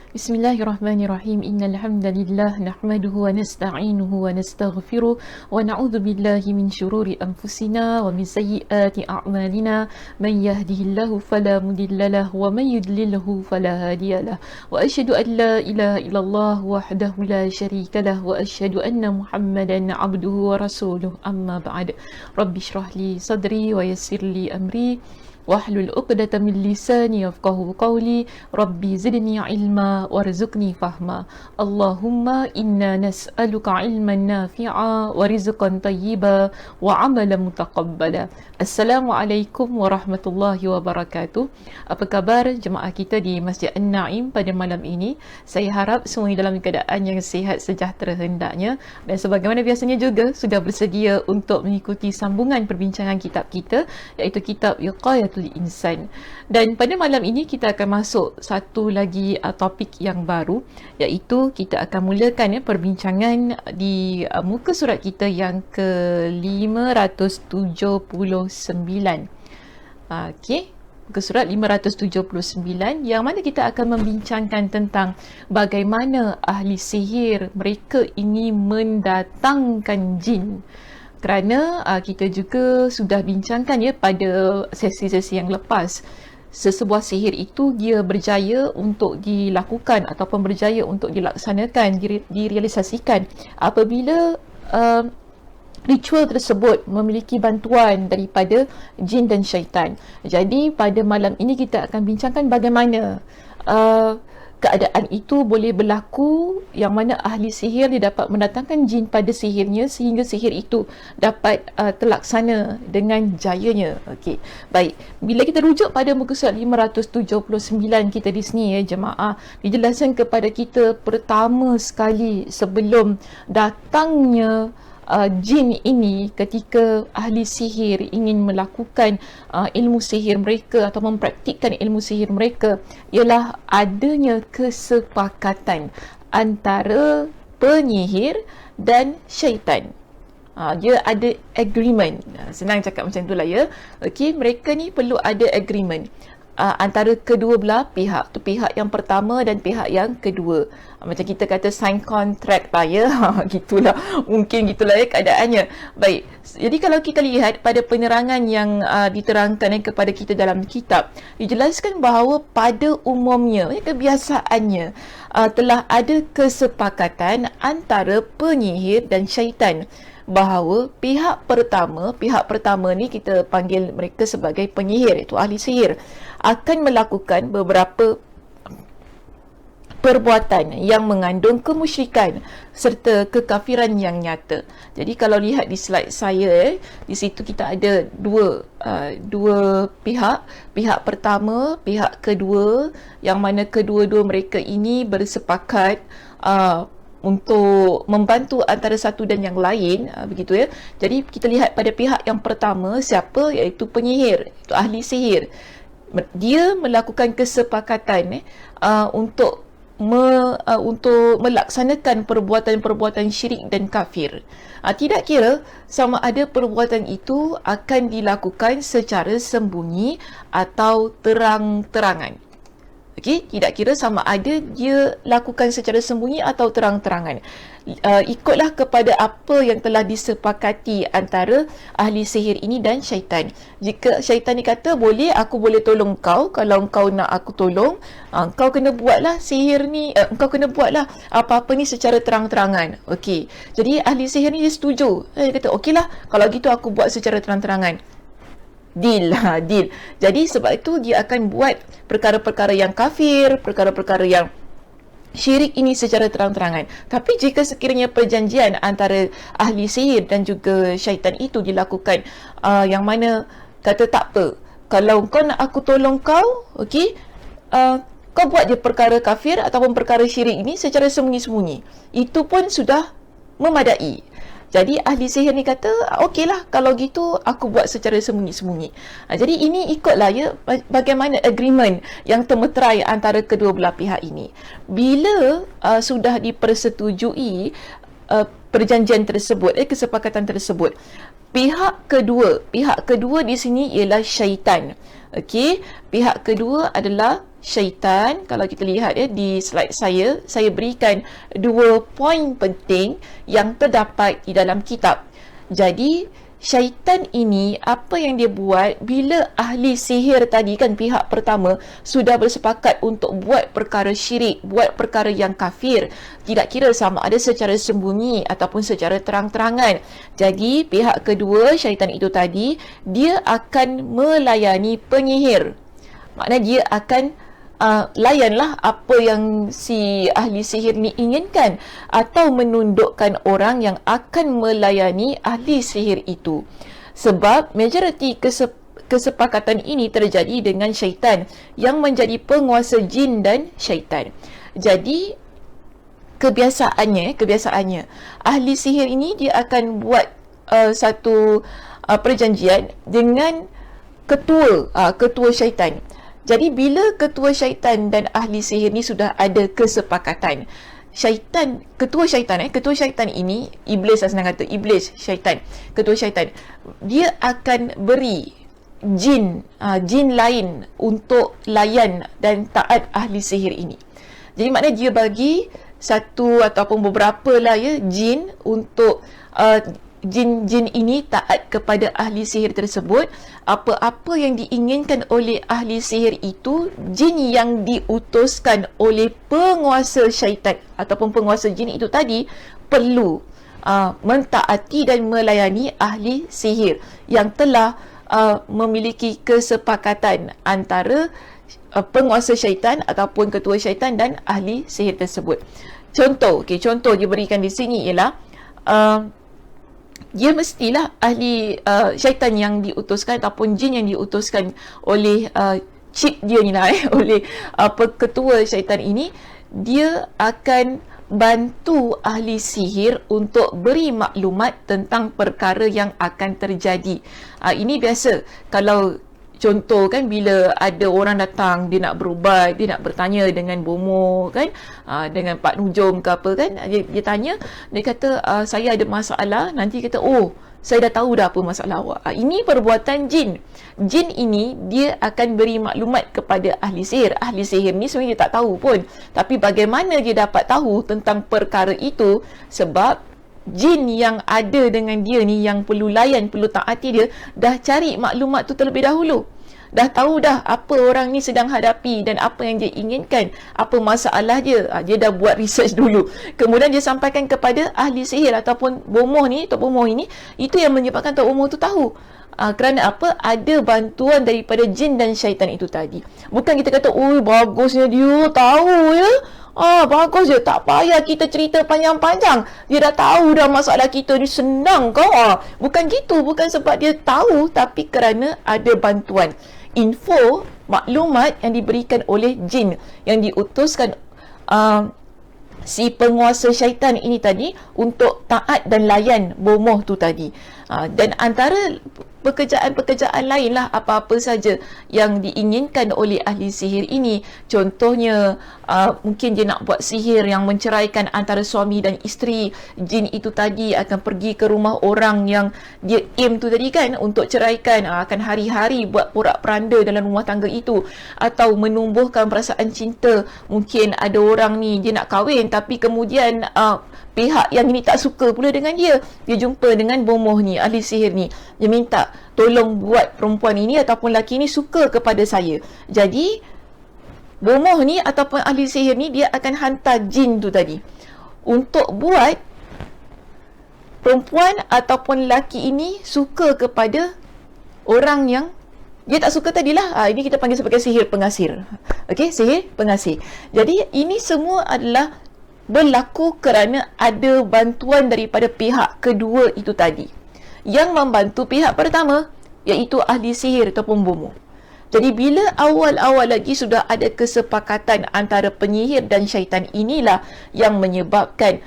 Bismillahirrahmanirrahim. Innal hamdalillah nahmaduhu wa nasta'inuhu wa nastaghfiruh wa na'udzu billahi min shururi anfusina wa min sayyiati a'malina. Man yahdihillahu fala mudilla lahu wa man yudlilhu fala hadiyalah. Wa asyhadu an la ilaha illallah wahdahu la syarika lah wa asyhadu anna Muhammadan 'abduhu wa rasuluh. Amma ba'd. Rabbi shrah li sadri wa yassir li amri wahlul 'uqdatam min lisani yafqahu qawli. Rabbi zidni ilma warzuqni fahma. Allahumma inna nas'aluka ilman nafi'a wa rizqan tayyiba wa amalan mutaqabbala. Assalamualaikum warahmatullahi wabarakatuh. Apa khabar jemaah kita di Masjid An-Naim pada malam ini? Saya harap semua dalam keadaan yang sihat sejahtera hendaknya, dan sebagaimana biasanya juga sudah bersedia untuk mengikuti sambungan perbincangan kitab kita, iaitu kitab Wiqayatul Insan. Dan pada malam ini kita akan masuk satu lagi topik yang baru, iaitu kita akan mulakan perbincangan di muka surat kita yang ke-579. Okey, muka surat 579, yang mana kita akan membincangkan tentang bagaimana ahli sihir mereka ini mendatangkan jin. Kerana kita juga sudah bincangkan pada sesi-sesi yang lepas, sesebuah sihir itu dia berjaya untuk dilakukan ataupun berjaya untuk dilaksanakan, direalisasikan apabila ritual tersebut memiliki bantuan daripada jin dan syaitan. Jadi pada malam ini kita akan bincangkan bagaimana keadaan itu boleh berlaku, yang mana ahli sihir dia dapat mendatangkan jin pada sihirnya sehingga sihir itu dapat terlaksana dengan jayanya. Okey, baik. Bila kita rujuk pada muka surat 579 kita di sini jemaah, dijelaskan kepada kita pertama sekali sebelum datangnya jin ini, ketika ahli sihir ingin melakukan ilmu sihir mereka atau mempraktikkan ilmu sihir mereka, ialah adanya kesepakatan antara penyihir dan syaitan. Dia ada agreement. Senang cakap macam itulah ya. Okey, mereka ni perlu ada agreement antara kedua belah pihak, tu pihak yang pertama dan pihak yang kedua. Macam kita kata sign contract lah ya. Gitulah, mungkin gitulah ya keadaannya. Baik, jadi kalau kita lihat pada penerangan yang diterangkan kepada kita dalam kitab, dijelaskan bahawa pada umumnya, kebiasaannya telah ada kesepakatan antara penyihir dan syaitan bahawa pihak pertama ni kita panggil mereka sebagai penyihir, iaitu ahli sihir, akan melakukan beberapa perbuatan yang mengandung kemusyrikan serta kekafiran yang nyata. Jadi kalau lihat di slide saya, di situ kita ada dua pihak. Pihak pertama, pihak kedua, yang mana kedua-dua mereka ini bersepakat untuk membantu antara satu dan yang lain, begitu ya. Jadi kita lihat pada pihak yang pertama, siapa? Iaitu penyihir, itu ahli sihir. Dia melakukan kesepakatan untuk melaksanakan perbuatan-perbuatan syirik dan kafir. Tidak kira sama ada perbuatan itu akan dilakukan secara sembunyi atau terang-terangan. Okey, tidak kira sama ada dia lakukan secara sembunyi atau terang-terangan. Ikutlah kepada apa yang telah disepakati antara ahli sihir ini dan syaitan. Jika syaitan ni kata, boleh, aku boleh tolong kau, kalau kau nak aku tolong, kau kena buatlah sihir ni, kau kena buatlah apa-apa ni secara terang-terangan. Okey, jadi ahli sihir ni dia setuju. Dia kata, okeylah, kalau gitu aku buat secara terang-terangan. Deal. Jadi sebab itu dia akan buat perkara-perkara yang kafir, perkara-perkara yang syirik ini secara terang-terangan. Tapi jika sekiranya perjanjian antara ahli sihir dan juga syaitan itu dilakukan, yang mana kata tak apa, kalau kau nak aku tolong kau, okey, kau buat je perkara kafir ataupun perkara syirik ini secara sembunyi-sembunyi, itu pun sudah memadai. Jadi ahli sihir ni kata, okeylah, kalau gitu aku buat secara sembunyi-sembunyi. Jadi ini ikutlah ya bagaimana agreement yang termeterai antara kedua belah pihak ini. Bila sudah dipersetujui perjanjian tersebut, kesepakatan tersebut, pihak kedua di sini ialah syaitan. Okey, pihak kedua adalah syaitan, kalau kita lihat di slide saya berikan 2 poin penting yang terdapat di dalam kitab. Jadi syaitan ini, apa yang dia buat bila ahli sihir tadi kan, pihak pertama sudah bersepakat untuk buat perkara syirik, buat perkara yang kafir, tidak kira sama ada secara sembunyi ataupun secara terang-terangan. Jadi pihak kedua, syaitan itu tadi, dia akan melayani penyihir. Maknanya dia akan layanlah apa yang si ahli sihir ni inginkan, atau menundukkan orang yang akan melayani ahli sihir itu. Sebab majoriti kesepakatan ini terjadi dengan syaitan yang menjadi penguasa jin dan syaitan. Jadi kebiasaannya ahli sihir ini dia akan buat satu perjanjian dengan ketua syaitan. Jadi bila ketua syaitan dan ahli sihir ni sudah ada kesepakatan, ketua syaitan ini, iblis lah senang kata, syaitan, ketua syaitan, dia akan beri jin lain untuk layan dan taat ahli sihir ini. Jadi maknanya dia bagi satu ataupun beberapa lah jin untuk jin ini taat kepada ahli sihir tersebut. Apa-apa yang diinginkan oleh ahli sihir itu, jin yang diutuskan oleh penguasa syaitan ataupun penguasa jin itu tadi perlu mentaati dan melayani ahli sihir yang telah memiliki kesepakatan antara penguasa syaitan ataupun ketua syaitan dan ahli sihir tersebut. Contoh dia berikan di sini ialah dia mestilah ahli syaitan yang diutuskan ataupun jin yang diutuskan oleh cip dia ni lah oleh ketua syaitan ini, dia akan bantu ahli sihir untuk beri maklumat tentang perkara yang akan terjadi. Ini biasa kalau contoh kan, bila ada orang datang, dia nak berubat, dia nak bertanya dengan bomoh kan, dengan Pak Nujum ke apa kan, dia tanya, dia kata saya ada masalah, nanti kata saya dah tahu dah apa masalah awak. Ini perbuatan jin. Jin ini dia akan beri maklumat kepada ahli sihir. Ahli sihir ni sebenarnya dia tak tahu pun, tapi bagaimana dia dapat tahu tentang perkara itu? Sebab jin yang ada dengan dia ni, yang perlu layan, perlu taati dia, dah cari maklumat tu terlebih dahulu. Dah tahu dah apa orang ni sedang hadapi dan apa yang dia inginkan, apa masalah dia. Dia dah buat research dulu. Kemudian dia sampaikan kepada ahli sihir ataupun bomoh ni, Tok Bomoh ini. Itu yang menyebabkan Tok Bomoh tu tahu. Kerana apa? Ada bantuan daripada jin dan syaitan itu tadi. Bukan kita kata, bagusnya dia tahu ya. Bagus je, tak payah kita cerita panjang-panjang, dia dah tahu dah masalah kita ni, senang kau. Bukan gitu, bukan sebab dia tahu, tapi kerana ada bantuan, info, maklumat yang diberikan oleh jin yang diutuskan si penguasa syaitan ini tadi untuk taat dan layan bomoh tu tadi. Dan antara pekerjaan-pekerjaan lain lah, apa-apa saja yang diinginkan oleh ahli sihir ini. Contohnya mungkin dia nak buat sihir yang menceraikan antara suami dan isteri. Jin itu tadi akan pergi ke rumah orang yang dia aim tu tadi kan, untuk ceraikan, akan hari-hari buat porak-peranda dalam rumah tangga itu, atau menumbuhkan perasaan cinta. Mungkin ada orang ni dia nak kahwin, tapi kemudian pihak yang ini tak suka pula dengan dia. Dia jumpa dengan bomoh ni, ahli sihir ni, dia minta tolong buat perempuan ini ataupun lelaki ni suka kepada saya. Jadi bomoh ni ataupun ahli sihir ni, dia akan hantar jin tu tadi untuk buat perempuan ataupun lelaki ini suka kepada orang yang dia tak suka tadilah. Ini kita panggil sebagai sihir pengasir. Okey, sihir pengasir. Jadi ini semua adalah berlaku kerana ada bantuan daripada pihak kedua itu tadi, yang membantu pihak pertama, iaitu ahli sihir ataupun bomoh. Jadi bila awal-awal lagi sudah ada kesepakatan antara penyihir dan syaitan, inilah yang menyebabkan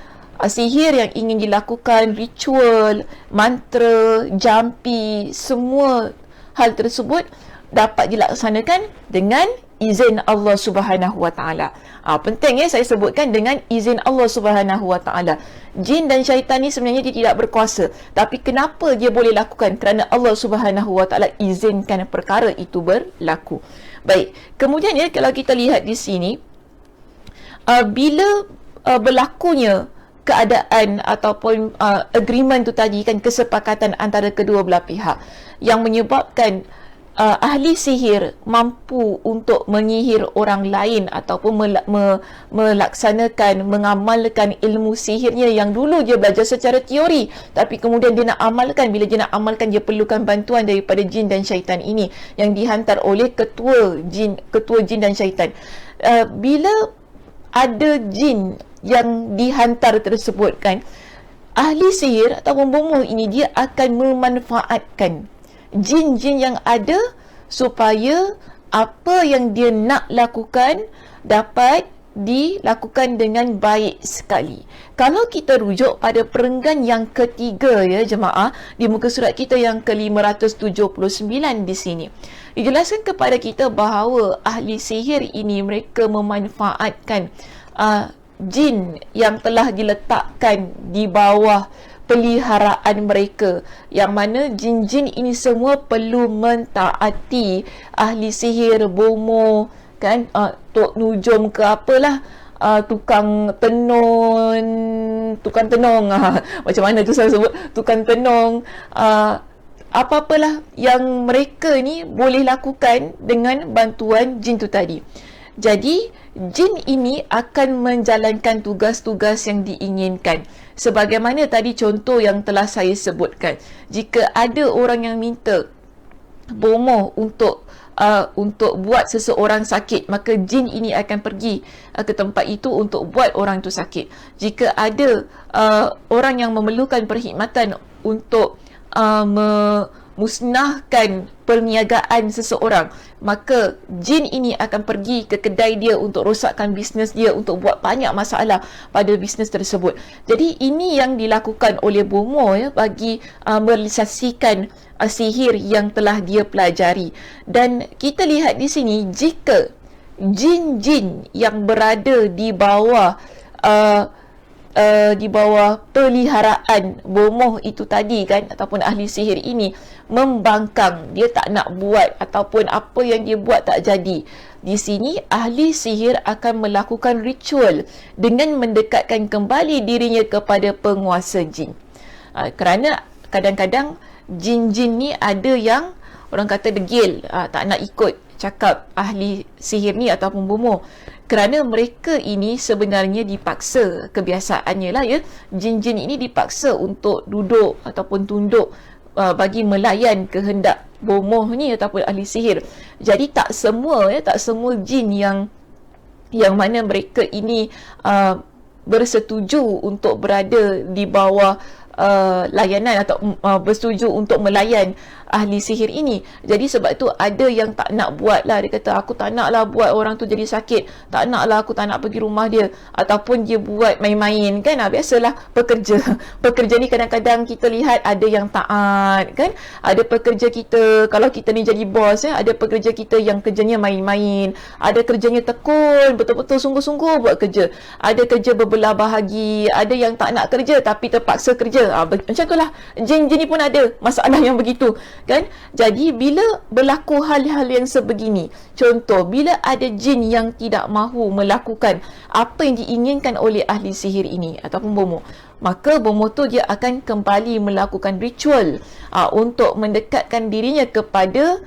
sihir yang ingin dilakukan, ritual, mantra, jampi, semua hal tersebut dapat dilaksanakan dengan izin Allah Subhanahu Wa Taala. Penting saya sebutkan dengan izin Allah Subhanahu Wa Taala. Jin dan syaitan ni sebenarnya dia tidak berkuasa, tapi kenapa dia boleh lakukan? Kerana Allah Subhanahu Wa Taala izinkan perkara itu berlaku. Baik, kemudian kalau kita lihat di sini, bila berlakunya keadaan ataupun agreement tu tadi kan, kesepakatan antara kedua belah pihak yang menyebabkan ahli sihir mampu untuk menyihir orang lain ataupun melaksanakan, mengamalkan ilmu sihirnya yang dulu dia belajar secara teori, tapi kemudian dia nak amalkan. Bila dia nak amalkan, dia perlukan bantuan daripada jin dan syaitan ini yang dihantar oleh ketua jin dan syaitan. Bila ada jin yang dihantar tersebut kan, ahli sihir ataupun bomoh ini dia akan memanfaatkan jin-jin yang ada supaya apa yang dia nak lakukan dapat dilakukan dengan baik sekali. Kalau kita rujuk pada perenggan yang ketiga jemaah, di muka surat kita yang ke-579 di sini, dijelaskan kepada kita bahawa ahli sihir ini mereka memanfaatkan jin yang telah diletakkan di bawah peliharaan mereka, yang mana jin-jin ini semua perlu mentaati ahli sihir bomoh kan, tok nujum ke apalah, tukang tenung macam mana tu saya sebut, tukang tenung, apa-apalah yang mereka ni boleh lakukan dengan bantuan jin tu tadi. Jadi jin ini akan menjalankan tugas-tugas yang diinginkan. Sebagaimana tadi contoh yang telah saya sebutkan, jika ada orang yang minta bomoh untuk buat seseorang sakit, maka jin ini akan pergi ke tempat itu untuk buat orang itu sakit. Jika ada orang yang memerlukan perkhidmatan untuk musnahkan perniagaan seseorang, maka jin ini akan pergi ke kedai dia untuk rosakkan bisnes dia, untuk buat banyak masalah pada bisnes tersebut. Jadi ini yang dilakukan oleh bomoh bagi merealisasikan sihir yang telah dia pelajari. Dan kita lihat di sini, jika jin-jin yang berada di bawah peliharaan bomoh itu tadi kan, ataupun ahli sihir ini membangkang, dia tak nak buat ataupun apa yang dia buat tak jadi, di sini ahli sihir akan melakukan ritual dengan mendekatkan kembali dirinya kepada penguasa jin. Kerana kadang-kadang jin-jin ni ada yang orang kata degil, tak nak ikut cakap ahli sihir ni ataupun bomoh, kerana mereka ini sebenarnya dipaksa, kebiasaannya lah jin-jin ini dipaksa untuk duduk ataupun tunduk bagi melayan kehendak bomoh ni ataupun ahli sihir. Jadi tak semua jin yang mana mereka ini bersetuju untuk berada di bawah layanan atau bersetuju untuk melayan ahli sihir ini. Jadi sebab tu ada yang tak nak buat lah. Dia kata, aku tak nak lah buat orang tu jadi sakit, tak nak lah, aku tak nak pergi rumah dia, ataupun dia buat main-main kan. Biasalah pekerja ni kadang-kadang kita lihat ada yang taat kan, ada pekerja kita, kalau kita ni jadi bos ada pekerja kita yang kerjanya main-main, ada kerjanya tekun, betul-betul sungguh-sungguh buat kerja, ada kerja berbelah bahagi, ada yang tak nak kerja tapi terpaksa kerja. Macam tu lah, jin-jin ni pun ada masalah yang begitu kan. Jadi bila berlaku hal-hal yang sebegini, contoh bila ada jin yang tidak mahu melakukan apa yang diinginkan oleh ahli sihir ini ataupun bomoh, maka bomoh tu dia akan kembali melakukan ritual untuk mendekatkan dirinya kepada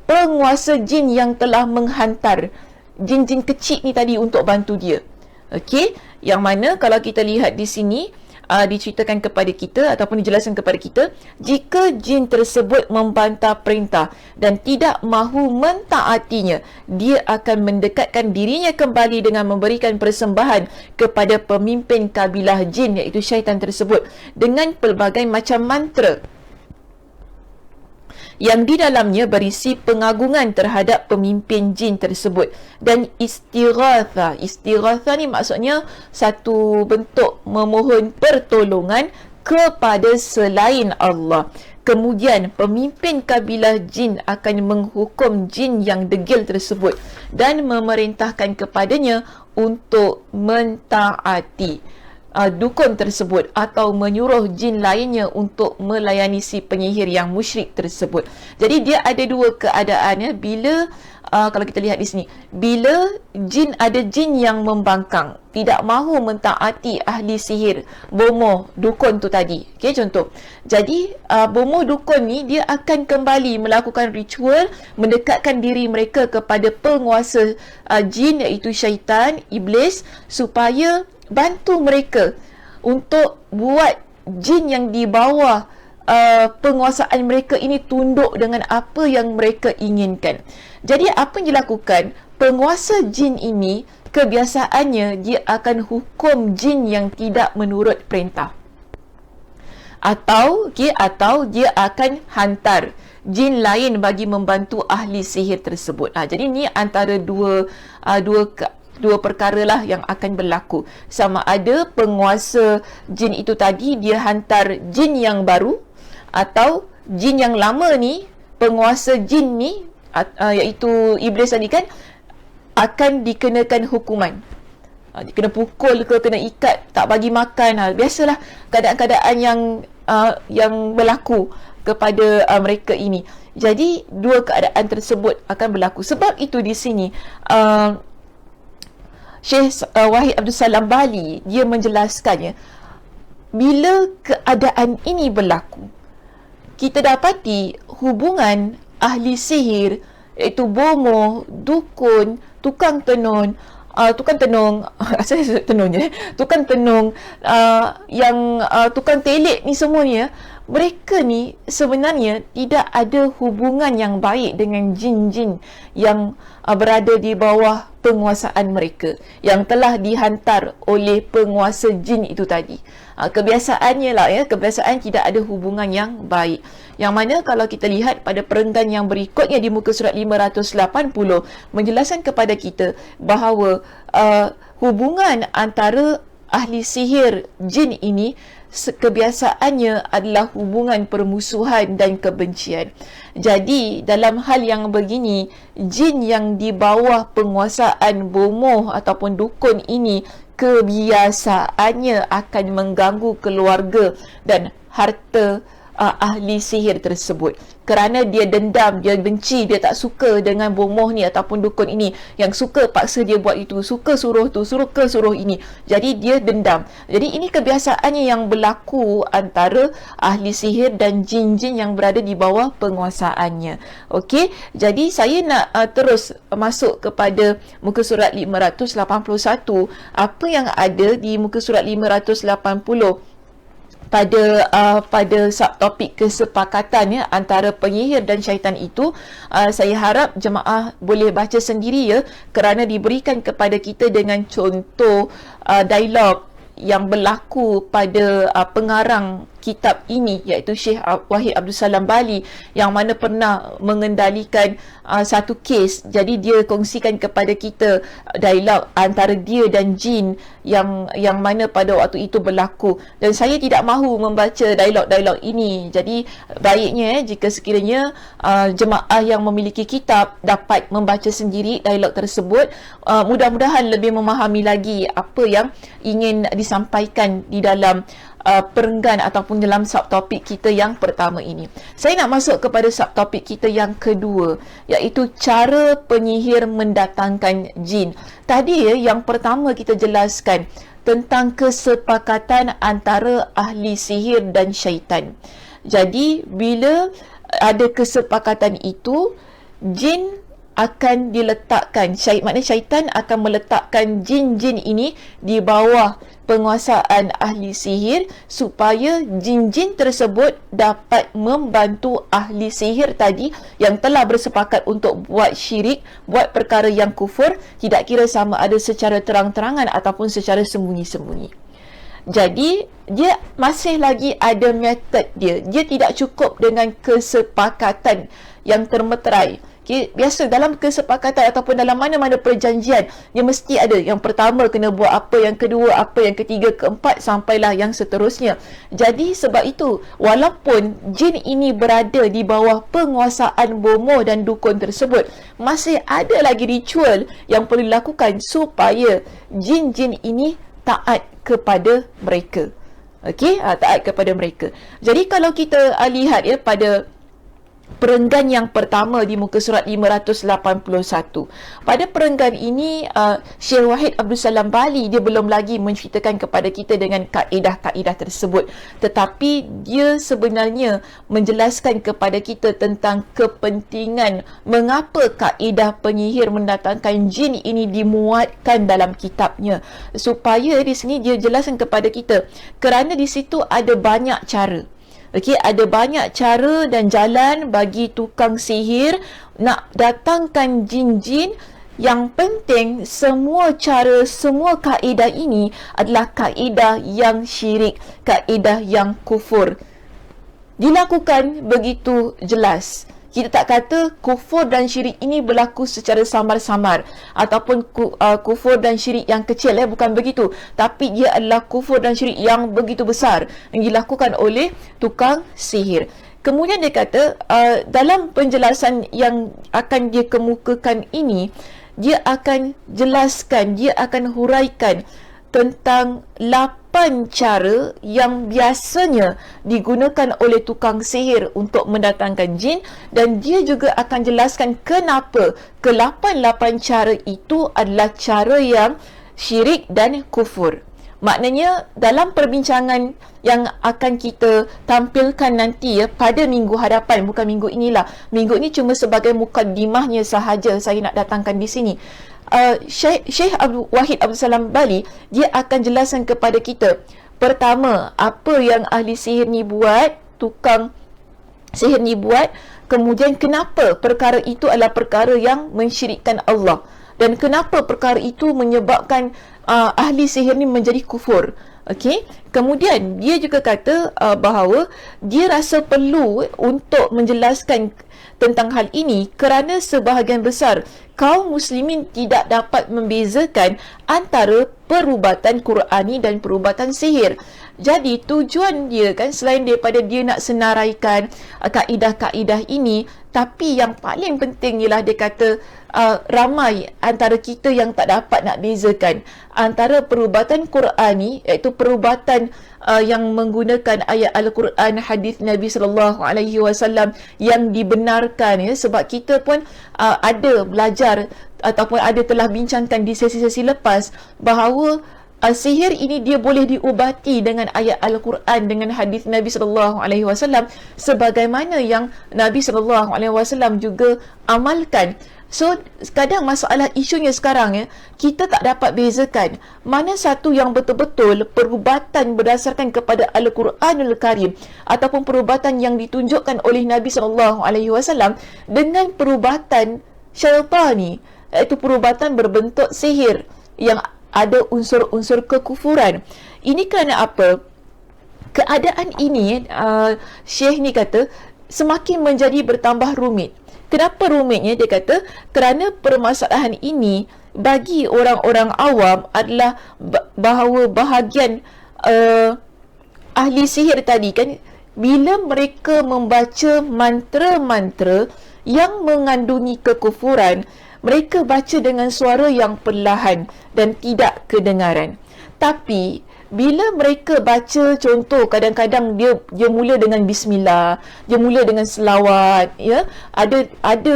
penguasa jin yang telah menghantar jin-jin kecil ni tadi untuk bantu dia. Okey, yang mana kalau kita lihat di sini diceritakan kepada kita ataupun dijelaskan kepada kita, jika jin tersebut membantah perintah dan tidak mahu mentaatinya, dia akan mendekatkan dirinya kembali dengan memberikan persembahan kepada pemimpin kabilah jin, iaitu syaitan tersebut, dengan pelbagai macam mantra yang di dalamnya berisi pengagungan terhadap pemimpin jin tersebut. Dan istighathah ni maksudnya satu bentuk memohon pertolongan kepada selain Allah. Kemudian pemimpin kabilah jin akan menghukum jin yang degil tersebut dan memerintahkan kepadanya untuk mentaati dukun tersebut atau menyuruh jin lainnya untuk melayani si penyihir yang musyrik tersebut. Jadi dia ada dua keadaan ya. Bila kalau kita lihat di sini, bila ada jin yang membangkang, tidak mahu mentaati ahli sihir, bomoh, dukun tu tadi. Okey, contoh. Jadi bomoh dukun ni dia akan kembali melakukan ritual mendekatkan diri mereka kepada penguasa jin iaitu syaitan, iblis, supaya bantu mereka untuk buat jin yang di bawah penguasaan mereka ini tunduk dengan apa yang mereka inginkan. Jadi apa yang dilakukan? Penguasa jin ini kebiasaannya dia akan hukum jin yang tidak menurut perintah. Atau dia akan hantar jin lain bagi membantu ahli sihir tersebut. Jadi ni antara dua perkara lah yang akan berlaku. Sama ada penguasa jin itu tadi dia hantar jin yang baru, atau jin yang lama ni, penguasa jin ni iaitu iblis tadi kan, akan dikenakan hukuman. Kena pukul ke, kena ikat, tak bagi makan. Biasalah keadaan-keadaan yang berlaku kepada mereka ini. Jadi dua keadaan tersebut akan berlaku. Sebab itu di sini Syekh Wahid Abdul Salam Bali dia menjelaskannya, bila keadaan ini berlaku, kita dapati hubungan ahli sihir iaitu bomoh, dukun, tukang tenung, tukang tenung, tukang telik ni semuanya, mereka ni sebenarnya tidak ada hubungan yang baik dengan jin-jin yang berada di bawah penguasaan mereka, yang telah dihantar oleh penguasa jin itu tadi. Kebiasaannya lah ya, kebiasaan tidak ada hubungan yang baik. Yang mana kalau kita lihat pada perenggan yang berikutnya di muka surat 580 menjelaskan kepada kita bahawa hubungan antara ahli sihir jin ini kebiasaannya adalah hubungan permusuhan dan kebencian. Jadi dalam hal yang begini, jin yang di bawah penguasaan bomoh ataupun dukun ini kebiasaannya akan mengganggu keluarga dan harta ahli sihir tersebut, kerana dia dendam, dia benci, dia tak suka dengan bomoh ni ataupun dukun ini yang suka paksa dia buat itu, suka suruh tu, suruh ini. Jadi dia dendam. Jadi ini kebiasaannya yang berlaku antara ahli sihir dan jin-jin yang berada di bawah penguasaannya. Okey, jadi saya nak terus masuk kepada muka surat 581. Apa yang ada di muka surat 580 pada subtopik kesepakatan ya antara penyihir dan syaitan itu, saya harap jemaah boleh baca sendiri ya, kerana diberikan kepada kita dengan contoh dialog yang berlaku pada pengarang kitab ini iaitu Syekh Wahid Abdul Salam Bali, yang mana pernah mengendalikan satu kes. Jadi dia kongsikan kepada kita dialog antara dia dan jin yang mana pada waktu itu berlaku, dan saya tidak mahu membaca dialog-dialog ini. Jadi baiknya jika sekiranya jemaah yang memiliki kitab dapat membaca sendiri dialog tersebut, mudah-mudahan lebih memahami lagi apa yang ingin disampaikan di dalam perenggan ataupun dalam subtopik kita yang pertama ini. Saya nak masuk kepada subtopik kita yang kedua, iaitu cara penyihir mendatangkan jin. Tadi yang pertama kita jelaskan tentang kesepakatan antara ahli sihir dan syaitan. Jadi bila ada kesepakatan itu, jin akan diletakkan, maknanya syaitan akan meletakkan jin-jin ini di bawah penguasaan ahli sihir supaya jin-jin tersebut dapat membantu ahli sihir tadi yang telah bersepakat untuk buat syirik, buat perkara yang kufur, tidak kira sama ada secara terang-terangan ataupun secara sembunyi-sembunyi. Jadi dia masih lagi ada metod dia. Dia tidak cukup dengan kesepakatan yang termeterai. Okay, biasa dalam kesepakatan ataupun dalam mana-mana perjanjian, dia mesti ada yang pertama kena buat apa, yang kedua apa, yang ketiga, keempat, sampailah yang seterusnya. Jadi sebab itu, walaupun jin ini berada di bawah penguasaan bomoh dan dukun tersebut, masih ada lagi ritual yang perlu dilakukan supaya jin-jin ini taat kepada mereka. Okey, taat kepada mereka. Jadi kalau kita lihat ya pada perenggan yang pertama di muka surat 581. Pada perenggan ini Syekh Wahid Abdul Salam Bali dia belum lagi menceritakan kepada kita dengan kaedah-kaedah tersebut, tetapi dia sebenarnya menjelaskan kepada kita tentang kepentingan mengapa kaedah penyihir mendatangkan jin ini dimuatkan dalam kitabnya, supaya di sini dia jelaskan kepada kita kerana di situ ada banyak cara. Okey, ada banyak cara dan jalan bagi tukang sihir nak datangkan jin-jin. Yang penting semua cara, semua kaedah ini adalah kaedah yang syirik, kaedah yang kufur. Dilakukan begitu jelas. Kita tak kata kufur dan syirik ini berlaku secara samar-samar ataupun kufur dan syirik yang kecil, bukan begitu. Tapi dia adalah kufur dan syirik yang begitu besar yang dilakukan oleh tukang sihir. Kemudian dia kata dalam penjelasan yang akan dia kemukakan ini, dia akan jelaskan, dia akan huraikan tentang 8 cara yang biasanya digunakan oleh tukang sihir untuk mendatangkan jin, dan dia juga akan jelaskan kenapa ke-8 cara itu adalah cara yang syirik dan kufur. Maknanya dalam perbincangan yang akan kita tampilkan nanti pada minggu hadapan, bukan minggu inilah. Minggu ini cuma sebagai mukaddimahnya sahaja saya nak datangkan di sini. Syekh Wahid Abdul Salam Bali dia akan jelaskan kepada kita pertama apa yang ahli sihir ni buat, tukang sihir ni buat, kemudian kenapa perkara itu adalah perkara yang mensyirikkan Allah, dan kenapa perkara itu menyebabkan ahli sihir ni menjadi kufur. Okey, kemudian dia juga kata bahawa dia rasa perlu untuk menjelaskan tentang hal ini kerana sebahagian besar kaum muslimin tidak dapat membezakan antara perubatan Qurani dan perubatan sihir. Jadi tujuan dia kan, selain daripada dia nak senaraikan kaedah-kaedah ini, tapi yang paling penting ialah dia kata ramai antara kita yang tak dapat nak bezakan antara perubatan Qurani, iaitu perubatan yang menggunakan ayat Al-Quran, hadis Nabi SAW yang dibenarkan, sebab kita pun ada belajar ataupun ada telah bincangkan di sesi-sesi lepas bahawa sihir ini dia boleh diubati dengan ayat Al-Quran, dengan hadis Nabi SAW, sebagaimana yang Nabi SAW juga amalkan. So, kadang masalah isunya sekarang kita tak dapat bezakan mana satu yang betul-betul perubatan berdasarkan kepada Al-Quranul Karim ataupun perubatan yang ditunjukkan oleh Nabi SAW dengan perubatan syaitani, iaitu perubatan berbentuk sihir yang ada unsur-unsur kekufuran. Ini kerana apa? Keadaan ini Syekh ni kata semakin menjadi bertambah rumit. Kenapa rumitnya? Dia kata kerana permasalahan ini bagi orang-orang awam adalah bahawa bahagian ahli sihir tadi kan, bila mereka membaca mantra-mantra yang mengandungi kekufuran, mereka baca dengan suara yang perlahan dan tidak kedengaran. Tapi bila mereka baca, contoh kadang-kadang dia mula dengan bismillah, dia mula dengan selawat, ada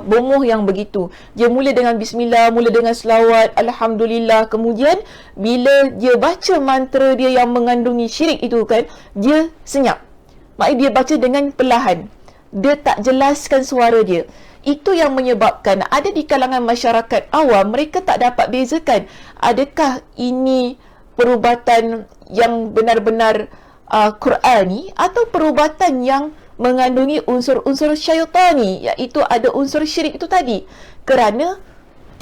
bomoh yang begitu. Dia mula dengan bismillah, mula dengan selawat, alhamdulillah, kemudian bila dia baca mantra dia yang mengandungi syirik itu kan, dia senyap. Maknanya dia baca dengan perlahan. Dia tak jelaskan suara dia. Itu yang menyebabkan ada di kalangan masyarakat awam, mereka tak dapat bezakan adakah ini perubatan yang benar-benar Qurani atau perubatan yang mengandungi unsur-unsur syaitani, iaitu ada unsur syirik itu tadi, kerana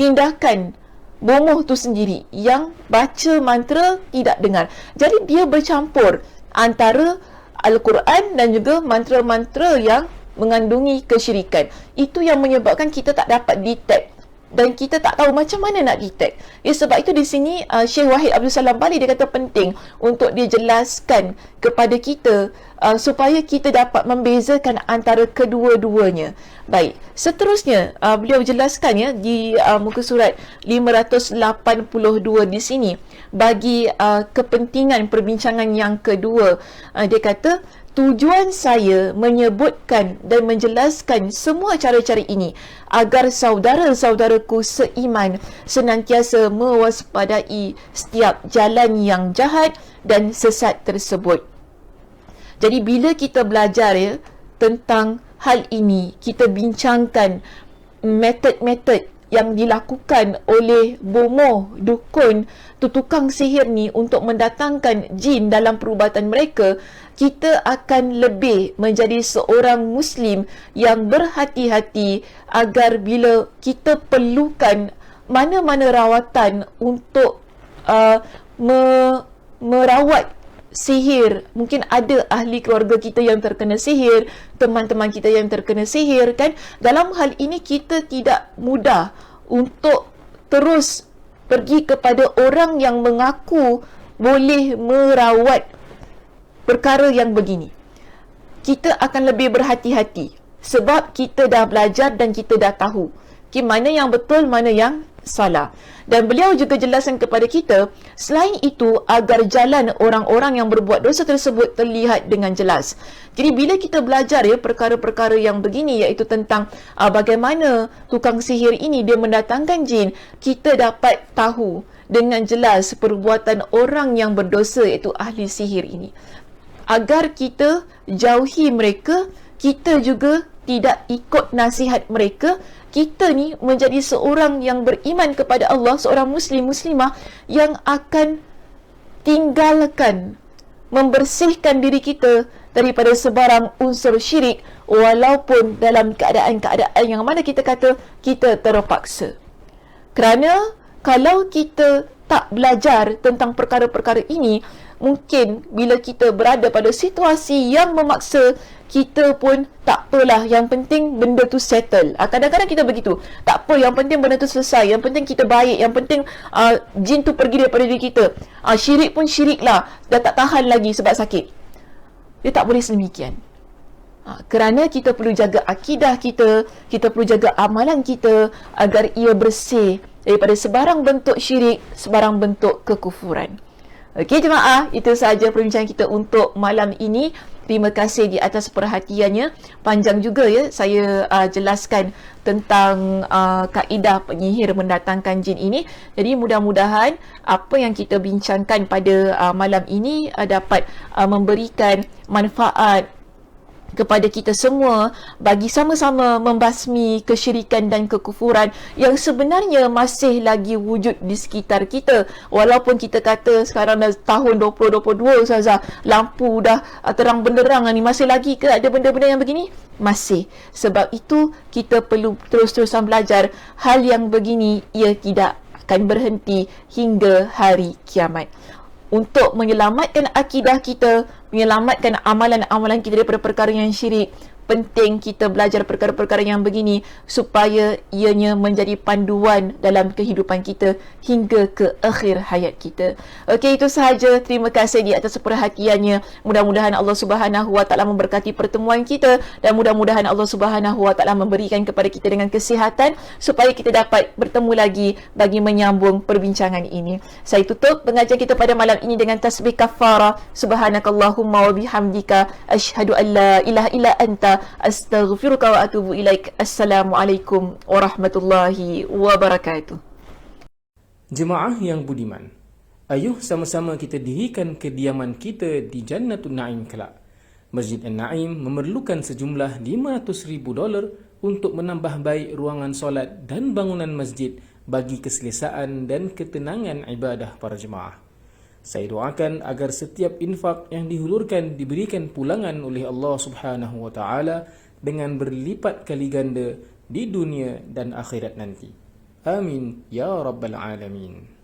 tindakan bomoh tu sendiri yang baca mantra tidak dengar. Jadi dia bercampur antara Al-Quran dan juga mantra-mantra yang mengandungi kesyirikan. Itu yang menyebabkan kita tak dapat detect dan kita tak tahu macam mana nak detect. Ya, sebab itu di sini Syekh Wahid Abdul Salam Bali dia kata penting untuk dia jelaskan kepada kita supaya kita dapat membezakan antara kedua-duanya. Baik, seterusnya beliau jelaskan ya di muka surat 582 di sini bagi kepentingan perbincangan yang kedua. Dia kata tujuan saya menyebutkan dan menjelaskan semua cara-cara ini agar saudara-saudaraku seiman senantiasa mewaspadai setiap jalan yang jahat dan sesat tersebut. Jadi bila kita belajar ya tentang hal ini, kita bincangkan metod-metod yang dilakukan oleh bomoh, dukun, tukang sihir ni untuk mendatangkan jin dalam perubatan mereka, kita akan lebih menjadi seorang Muslim yang berhati-hati agar bila kita perlukan mana-mana rawatan untuk merawat sihir, mungkin ada ahli keluarga kita yang terkena sihir, teman-teman kita yang terkena sihir kan, dalam hal ini kita tidak mudah untuk terus pergi kepada orang yang mengaku boleh merawat perkara yang begini. Kita akan lebih berhati-hati sebab kita dah belajar dan kita dah tahu mana yang betul, mana yang salah. Dan beliau juga jelaskan kepada kita, selain itu agar jalan orang-orang yang berbuat dosa tersebut terlihat dengan jelas. Jadi bila kita belajar ya perkara-perkara yang begini, iaitu tentang bagaimana tukang sihir ini dia mendatangkan jin, kita dapat tahu dengan jelas perbuatan orang yang berdosa iaitu ahli sihir ini. Agar kita jauhi mereka, kita juga tidak ikut nasihat mereka, kita ni menjadi seorang yang beriman kepada Allah, seorang muslimah yang akan tinggalkan, membersihkan diri kita daripada sebarang unsur syirik, walaupun dalam keadaan-keadaan yang mana kita kata kita terpaksa. Kerana kalau kita tak belajar tentang perkara-perkara ini, mungkin bila kita berada pada situasi yang memaksa, kita pun tak apalah, yang penting benda tu settle. Kadang-kadang kita begitu, tak apa, yang penting benda tu selesai, yang penting kita baik, yang penting jin tu pergi daripada diri kita. Syirik pun syirik lah, dah tak tahan lagi sebab sakit. Dia tak boleh sedemikian. Kerana kita perlu jaga akidah kita, kita perlu jaga amalan kita agar ia bersih daripada sebarang bentuk syirik, sebarang bentuk kekufuran. Okey jemaah, itu sahaja perbincangan kita untuk malam ini. Terima kasih di atas perhatiannya. Panjang juga ya saya jelaskan tentang kaedah penyihir mendatangkan jin ini. Jadi mudah-mudahan apa yang kita bincangkan pada malam ini dapat memberikan manfaat kepada kita semua bagi sama-sama membasmi kesyirikan dan kekufuran yang sebenarnya masih lagi wujud di sekitar kita. Walaupun kita kata sekarang dah tahun 2022 Ustazah, lampu dah terang benderang ni, masih lagi ke ada benda-benda yang begini? Masih. Sebab itu kita perlu terus-terusan belajar. Hal yang begini ia tidak akan berhenti hingga hari kiamat. Untuk menyelamatkan akidah kita, menyelamatkan amalan-amalan kita daripada perkara yang syirik, penting kita belajar perkara-perkara yang begini supaya ianya menjadi panduan dalam kehidupan kita hingga ke akhir hayat kita. Okey, itu sahaja. Terima kasih di atas perhatiannya. Mudah-mudahan Allah Subhanahu Wa Taala memberkati pertemuan kita dan mudah-mudahan Allah Subhanahu Wa Taala memberikan kepada kita dengan kesihatan supaya kita dapat bertemu lagi bagi menyambung perbincangan ini. Saya tutup pengajian kita pada malam ini dengan tasbih kafarah. Subhanakallahumma wa bihamdika asyhadu an la ilaha illa anta astaghfiruka wa atubu ilaik. Assalamualaikum warahmatullahi wabarakatuh. Jemaah yang budiman, ayuh sama-sama kita dirikan kediaman kita di Jannatul Naim kelak. Masjid An-Naim memerlukan sejumlah $500,000 untuk menambah baik ruangan solat dan bangunan masjid bagi keselesaan dan ketenangan ibadah para jemaah. Saya doakan agar setiap infak yang dihulurkan diberikan pulangan oleh Allah Subhanahu Wa Taala dengan berlipat kali ganda di dunia dan akhirat nanti. Amin ya rabbal alamin.